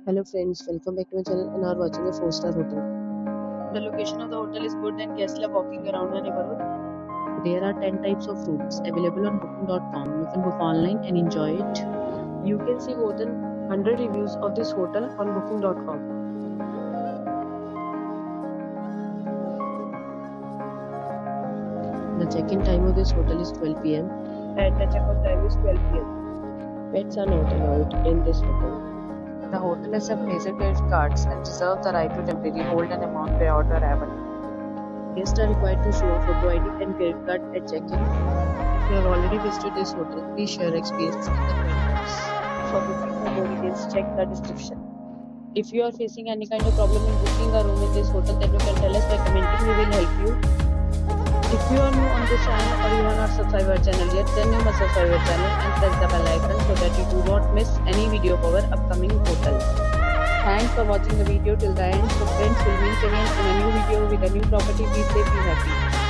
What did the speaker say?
Hello friends, welcome back to my channel and are watching a 4-star hotel. The location of the hotel is good and guests love walking around the neighborhood. There are 10 types of rooms available on booking.com. You can book online and enjoy it. You can see more than 100 reviews of this hotel on booking.com. The check-in time of this hotel is 12 p.m. And the checkout time is 12 p.m. Pets are not allowed in this hotel. The hotel accepts major credit cards and reserves the right to temporarily hold an amount prior to arrival. Guests are required to show a photo ID and credit card at check-in. If you have already visited this hotel, please share your experience in the comment box. For booking or more details, check the description. If you are facing any kind of problem in booking a room in this hotel, then you can tell us by commenting. We will help you. If you are new on this channel or you are not subscribed our channel yet, then you must subscribe our channel and press the bell icon so that you do not miss any video of our upcoming hotel. Thanks for watching the video till the end. So friends, will meet again in a new video with a new property. Be safe, be happy.